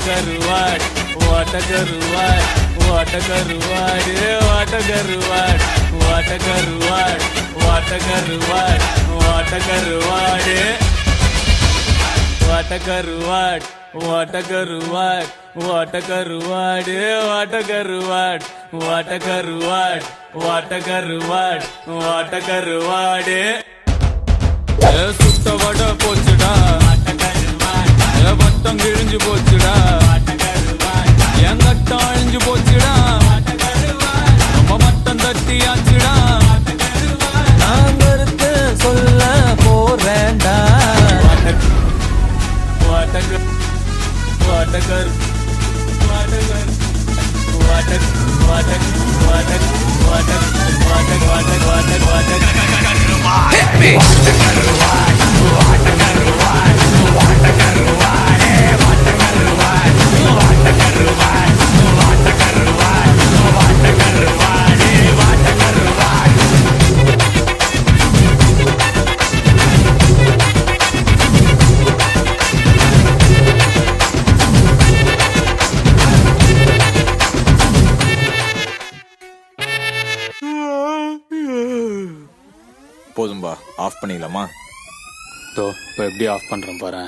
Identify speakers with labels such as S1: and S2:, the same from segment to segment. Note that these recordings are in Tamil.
S1: கருவாட் வாட்ட கருவாட் வாட்ட கருவாடு வாட்ட கருவாட் வாட்ட கருவாட் வாட்ட கருவாட் வாட்ட கருவாடு வாட்ட கருவாட் வாட்ட கருவாட் வாட்ட கருவாடு வாட்ட கருவாட் வாட்ட கருவாட் வாட்ட கருவாட் வாட்ட கருவாடு சுட்ட வட போச்சுடா வட்டம் கிழிஞ்சு போச்சுடா என் கட்டம் அழிஞ்சு போச்சுடா ரொம்ப மட்டம் தட்டியாச்சுடா நான் கருத்து சொல்ல போறேன்டா வாட்டகர் வாட்டகர் வாட்டகர் வாட்டக் வாட்டக் வாட்டக் வாட்டக் வாட்டக் வாட்டக் வாட்டக் வாட்டக்
S2: போதும்பா, ஆஃப் பண்ணிடலாமா?
S1: இப்போ எப்படி ஆஃப் பண்றேன் பாரு.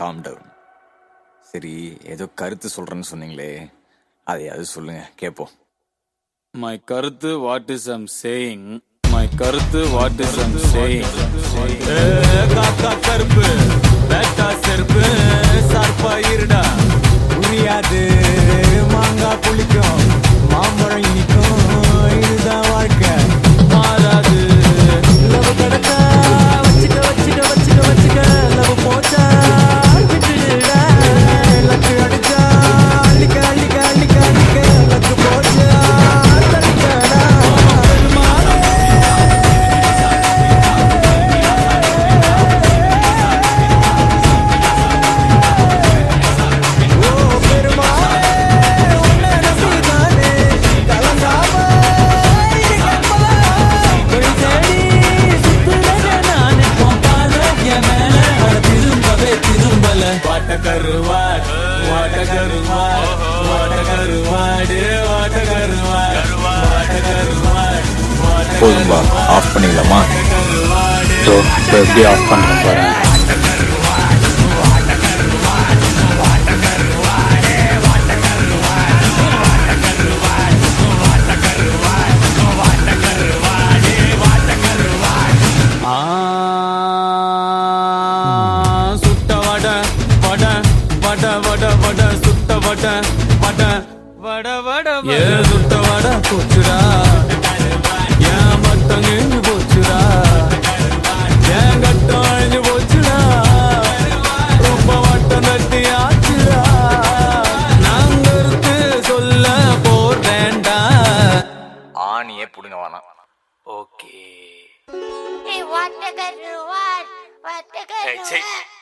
S2: Calm down. சரி, ஏதோ கருத்து சொல்றேன்னு சொன்னீங்களே, அதையாவது சொல்லுங்க, கேட்போம்.
S1: மை கருத்து what is I'm saying, my கருத்து வாட் இஸ் ஐம் சேயிங். காக்கா கருப்பு பேட்டா செருப்பு சார்பா இருடா புரியாது மாங்கா புளிக்கும் மாம்பழம் இனிக்கும் இதுதான் வாழ்க்கை மாறாது. லவ் கடக்கா வச்சுக்க வச்சுக்க வச்சுக்க வச்சுக்க லவ் போச்சா லக்கு அடிச்சா அள்ளிக்க அள்ளிக்க அள்ளிக்க அள்ளிக்க லக்கு போச்சா தள்ளிக்கடா. கருவாட் வாட்ட கருவாட் வாட்ட கருவாடு வாட்ட கருவாட் வாட்ட கருவாட்.
S2: போதும்பா, ஆஃப் பண்ணிடலாமா?
S1: இப்போ எப்படி ஆஃப் பண்றேன் பாரு. சுட்ட வட வட வட வட ஏ சுட்ட வட போச்சுடா ஏன் மட்டம் கிழிஞ்சு போச்சுடா ஏன் கட்டம் அழிஞ்சு போச்சுடா ரொம்ப வட்டம் தட்டி ஆச்சுடா நாங்க இருக்கு சொல்ல போறேன்டா.
S2: ஆணியே புடுங்க வேணாம்.
S1: Okay.
S3: Hey, what the good? What the good?